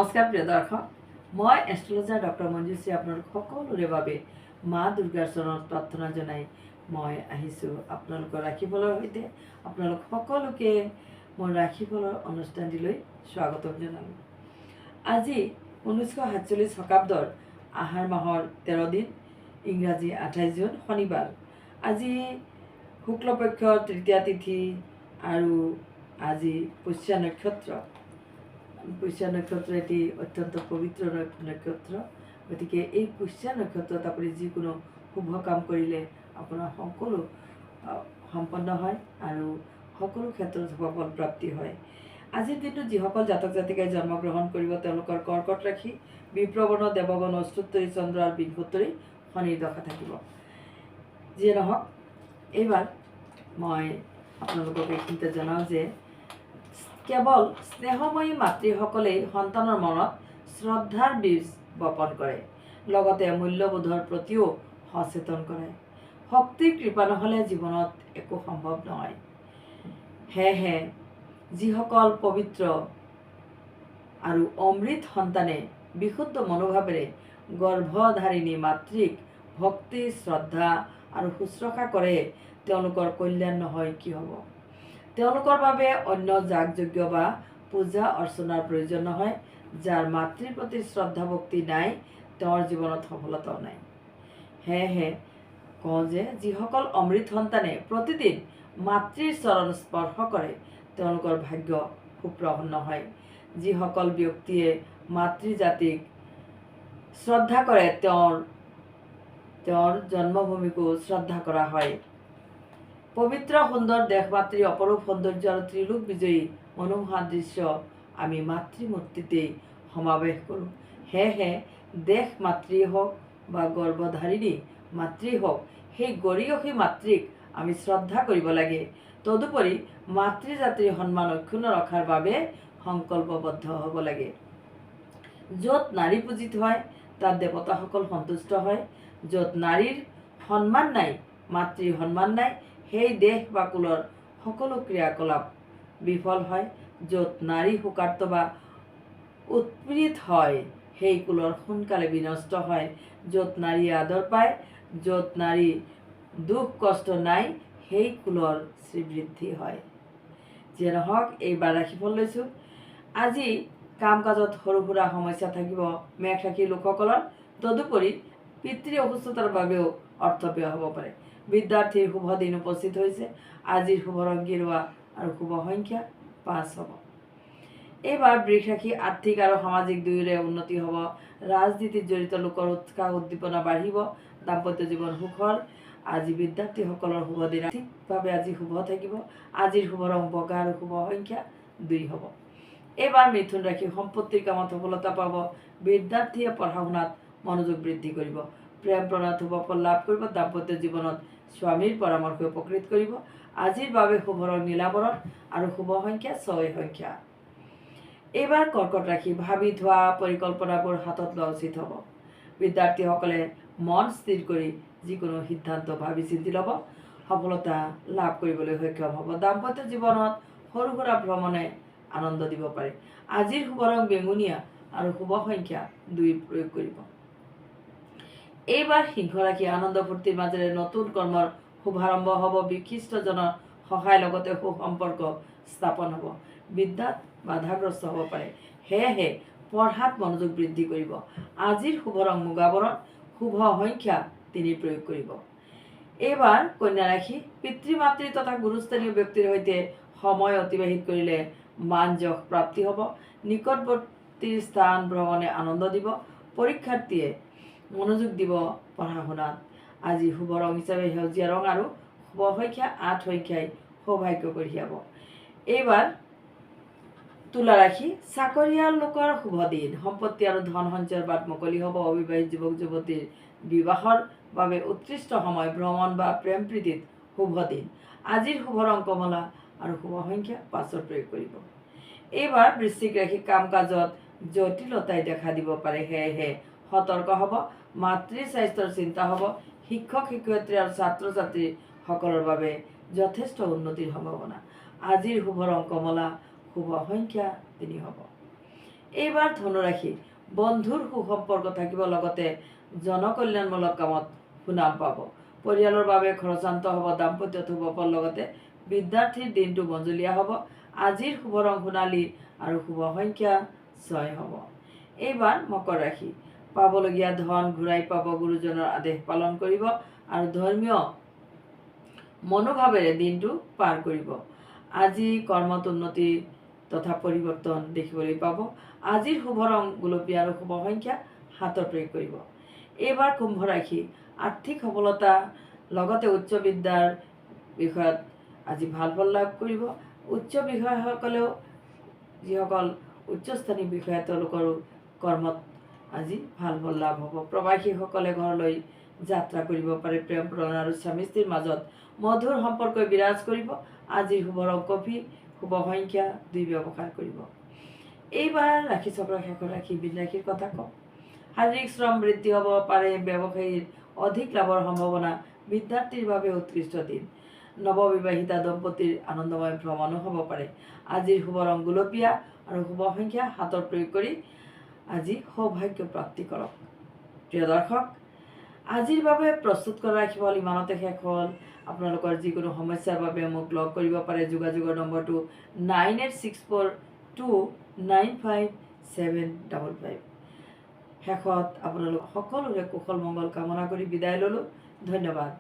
নমস্কাৰ প্ৰিয় দৰ্শক, মই এষ্ট্ৰলজাৰ ডক্টৰ মঞ্জুশ্ৰী আপোনালোক সকলোৰে বাবে মা দুৰ্গাৰ চৰণত প্ৰাৰ্থনা জনাই মই আহিছোঁ আপোনালোকৰ ৰাশিফলৰ সৈতে। আপোনালোক সকলোকে মোৰ ৰাশিফলৰ অনুষ্ঠানটিলৈ স্বাগতম জনালোঁ। আজি 1947 শকাব্দৰ আহাৰ মাহৰ 13 দিন, ইংৰাজী 28 জুন, শনিবাৰ। আজি শুক্লপক্ষৰ তৃতীয়া তিথি আৰু আজি পুষ্যা নক্ষত্ৰ। পুষ্যা নক্ষত্ৰ এটি অত্যন্ত পবিত্ৰ নক্ষত্ৰ। গতিকে এই পুষ্যা নক্ষত্ৰত আপুনি যিকোনো শুভ কাম কৰিলে আপোনাৰ সকলো সম্পন্ন হয় আৰু সকলো ক্ষেত্ৰত সফল প্ৰাপ্তি হয়। আজিৰ দিনটোত যিসকল জাতক জাতিকাই জন্মগ্ৰহণ কৰিব তেওঁলোকৰ কৰ্কট ৰাশি, বিপ্ৰবৰ্ণ, দেৱগণ, অষ্টোত্তৰী, চন্দ্ৰ আৰু বিংশোত্তৰী শনিৰ দশা থাকিব। যিয়ে নহওক, এইবাৰ মই আপোনালোকক এইখিনিতে জনাওঁ যে কেৱল স্নেহময়ী মাতৃসকলেই সন্তানৰ মনত শ্ৰদ্ধাৰ বীজ বপন কৰে, লগতে মূল্যবোধৰ প্ৰতিও সচেতন কৰে। শক্তিৰ কৃপা নহ'লে জীৱনত একো সম্ভৱ নহয়। সেয়েহে যিসকল পবিত্ৰ আৰু অমৃত সন্তানে বিশুদ্ধ মনোভাৱেৰে গৰ্ভধাৰিণী মাতৃক ভক্তি, শ্ৰদ্ধা আৰু শুশ্ৰূষা কৰে, তেওঁলোকৰ কল্যাণ নহয় কি হ'ব। তেওঁলোকৰ বাবে অন্য যাগ যজ্ঞ বা পূজা অৰ্চনাৰ প্ৰয়োজন নহয়। যাৰ মাতৃৰ প্ৰতি শ্ৰদ্ধা ভক্তি নাই, তেওঁৰ জীৱনত সফলতাও নাই। সেয়েহে কওঁ যে যিসকল অমৃত সন্তানে প্ৰতিদিন মাতৃৰ চৰণ স্পৰ্শ কৰে, তেওঁলোকৰ ভাগ্য সুপ্ৰসন্ন হয়। যিসকল ব্যক্তিয়ে মাতৃজাতিক শ্ৰদ্ধা কৰে, তেওঁৰ জন্মভূমিকো শ্ৰদ্ধা কৰা হয়। পবিত্ৰ সুন্দৰ দেশ মাতৃৰ অপৰূপ সৌন্দৰ্য আৰু ত্ৰিলোক বিজয়ী মনোমোহা দৃশ্য আমি মাতৃমূৰ্তিতেই সমাৱেশ কৰোঁ। সেয়েহে দেশ মাতৃয়ে হওক বা গৰ্ভধাৰিণী মাতৃয়ে হওক, সেই গৰীয়সী মাতৃক আমি শ্ৰদ্ধা কৰিব লাগে। তদুপৰি মাতৃজাতিৰ সন্মান অক্ষুণ্ণ ৰখাৰ বাবে সংকল্পবদ্ধ হ'ব লাগে। য'ত নাৰী পূজিত হয়, তাত দেৱতাসকল সন্তুষ্ট হয়। য'ত নাৰীৰ সন্মান নাই, মাতৃৰ সন্মান নাই, সেই দেশ বা কুলৰ সকলো ক্ৰিয়াকলাপ বিফল হয়। য'ত নাৰী শোকাৰ্ত বা উৎপীড়িত হয়, সেই কুলৰ সোনকালে বিনষ্ট হয়। য'ত নাৰী আদৰ পায়, য'ত নাৰী দুখ কষ্ট নাই, সেই কুলৰ শ্ৰীবৃদ্ধি হয়। যিয়ে নহওক, এইবাৰ ৰাশিফল লৈছোঁ। আজি কাম কাজত সৰু সুৰা সমস্যা থাকিব মেষ ৰাশিৰ লোকসকলৰ। তদুপৰি পিতৃ অসুস্থতাৰ বাবেও অৰ্থ ব্যয় হ'ব পাৰে। বিদ্যাৰ্থীৰ শুভ দিন উপস্থিত হৈছে। আজিৰ শুভ ৰং গেৰুৱা আৰু শুভ সংখ্যা 5 হ'ব। এইবাৰ বৃষ ৰাশি আৰ্থিক আৰু সামাজিক দুয়োৰে উন্নতি হ'ব। ৰাজনীতিত জড়িত লোকৰ উৎসাহ উদ্দীপনা বাঢ়িব। দাম্পত্য জীৱন সুখৰ। আজি বিদ্যাৰ্থীসকলৰ শুভ দিন, আৰ্থিকভাৱে আজি শুভ থাকিব। আজিৰ শুভ ৰং বগা আৰু শুভ সংখ্যা 2 হ'ব। এইবাৰ মিথুন ৰাশি সম্পত্তিৰ কামত সফলতা পাব। বিদ্যাৰ্থীয়ে পঢ়া শুনাত মনোযোগ বৃদ্ধি কৰিব। প্ৰেম প্ৰণয়ত শুভ ফল লাভ কৰিব। দাম্পত্য জীৱনত স্বামীৰ পৰামৰ্শ উপকৃত কৰিব। আজিৰ বাবে শুভ ৰং নীলাবৰণ আৰু শুভ সংখ্যা 6 সংখ্যা। এইবাৰ কৰ্কট ৰাশি ভাবি থোৱা পৰিকল্পনাবোৰ হাতত লোৱা উচিত হ'ব। বিদ্যাৰ্থীসকলে মন স্থিৰ কৰি যিকোনো সিদ্ধান্ত ভাবি চিন্তি ল'ব, সফলতা লাভ কৰিবলৈ সক্ষম হ'ব। দাম্পত্য জীৱনত সৰু সুৰা ভ্ৰমণে আনন্দ দিব পাৰে। আজিৰ শুভ ৰং বেঙুনীয়া আৰু শুভ সংখ্যা 2 প্ৰয়োগ কৰিব। এইবাৰ সিংহ ৰাশি আনন্দ ফূৰ্তিৰ মাজেৰে নতুন কৰ্মৰ শুভাৰম্ভ হ'ব। বিশিষ্টজনৰ সহায় লগতে সুসম্পৰ্ক স্থাপন হ'ব। বিদ্যাত বাধাগ্ৰস্ত হ'ব পাৰে। সেয়েহে পঢ়াত মনোযোগ বৃদ্ধি কৰিব। আজিৰ শুভ ৰং মুগাবৰণ, শুভ সংখ্যা 3 প্ৰয়োগ কৰিব। এইবাৰ কন্যা ৰাশি পিতৃ মাতৃ তথা গুৰুস্থানীয় ব্যক্তিৰ সৈতে সময় অতিবাহিত কৰিলে মান যশ প্ৰাপ্তি হ'ব। নিকটৱৰ্তী স্থান ভ্ৰমণে আনন্দ দিব। পৰীক্ষাৰ্থীয়ে মনোযোগ দিব পঢ়া শুনাত। আজি শুভ ৰং হিচাপে সেউজীয়া ৰং আৰু শুভ সংখ্যা 8 সংখ্যাই সৌভাগ্য কঢ়িয়াব। এইবাৰ তুলা ৰাশি চাকৰিয়াল লোকৰ শুভ দিন। সম্পত্তি আৰু ধন সঞ্চয়ৰ বাট মুকলি হ'ব। অবিবাহিত যুৱক যুৱতীৰ বিবাহৰ বাবে উৎকৃষ্ট সময়। ভ্ৰমণ বা প্ৰেম প্ৰীতিত শুভ দিন। আজিৰ শুভ ৰং কমলা আৰু শুভ সংখ্যা 5 প্ৰয়োগ কৰিব। এইবাৰ বৃশ্চিক ৰাশি কাম কাজত জটিলতাই দেখা দিব পাৰে। সেয়েহে সতৰ্ক হ'ব। মাতৃৰ স্বাস্থ্যৰ চিন্তা হ'ব। শিক্ষক শিক্ষয়িত্ৰী আৰু ছাত্ৰ ছাত্ৰীসকলৰ বাবে যথেষ্ট উন্নতিৰ সম্ভাৱনা। আজিৰ শুভ ৰং কমলা, শুভ সংখ্যা 3 হ'ব। এইবাৰ ধনুৰাশি বন্ধুৰ সুসম্পৰ্ক থাকিব, লগতে জনকল্যাণমূলক কামত সুনাম পাব। পৰিয়ালৰ বাবে খৰচান্ত হ'ব, দাম্পত্যত শুভ ফল, লগতে বিদ্যাৰ্থীৰ দিনটো মঞ্জলীয়া হ'ব। আজিৰ শুভ ৰং সোণালী আৰু শুভ সংখ্যা 6 হ'ব। এইবাৰ মকৰ ৰাশি পাবলগীয়া ধন ঘূৰাই পাব, গুৰুজনৰ আদেশ পালন কৰিব আৰু ধৰ্মীয় মনোভাৱেৰে দিনটো পাৰ কৰিব। আজি কৰ্মত উন্নতি তথা পৰিৱৰ্তন দেখিবলৈ পাব। আজিৰ শুভ ৰং গুলপীয়া আৰু শুভ সংখ্যা 7 প্ৰয়োগ কৰিব। এইবাৰ কুম্ভ ৰাশি আৰ্থিক সফলতা, লগতে উচ্চ বিদ্যাৰ বিষয়ত আজি ভাল ফল লাভ কৰিব। উচ্চ বিষয়াসকলেও যিসকল উচ্চস্থানীয় বিষয়া তেওঁলোকৰো কৰ্মত আজি ভাল ফল লাভ হ'ব। প্ৰবাসীসকলে ঘৰলৈ যাত্ৰা কৰিব পাৰে। প্ৰেম প্ৰণয় আৰু স্বামী স্ত্ৰীৰ মাজত মধুৰ সম্পৰ্ক বিৰাজ কৰিব। আজিৰ শুভ ৰং কফি, শুভ সংখ্যা 2 ব্যৱহাৰ কৰিব। এইবাৰ ৰাশি চক্ৰৰ শেষৰ ৰাশি মীন ৰাশিৰ কথা কওঁ। শাৰীৰিক শ্ৰম বৃদ্ধি হ'ব পাৰে, ব্যৱসায়ীৰ অধিক লাভৰ সম্ভাৱনা, বিদ্যাৰ্থীৰ বাবে উৎকৃষ্ট দিন। নৱবিবাহিতা দম্পতীৰ আনন্দময় ভ্ৰমণো হ'ব পাৰে। আজিৰ শুভ ৰং গুলপীয়া আৰু শুভ সংখ্যা 7 প্ৰয়োগ কৰি আজি সৌভাগ্য প্ৰাপ্তি কৰক। প্ৰিয় দৰ্শক, আজিৰ বাবে প্ৰস্তুত কৰা ৰাশিফল ইমানতে শেষ হ'ল। আপোনালোকৰ যিকোনো সমস্যাৰ বাবে মোক লগ কৰিব পাৰে। যোগাযোগৰ নম্বৰটো 9864295755। শেষত আপোনালোক সকলোৰে কুশল মংগল কামনা কৰি বিদায় ল'লোঁ। ধন্যবাদ।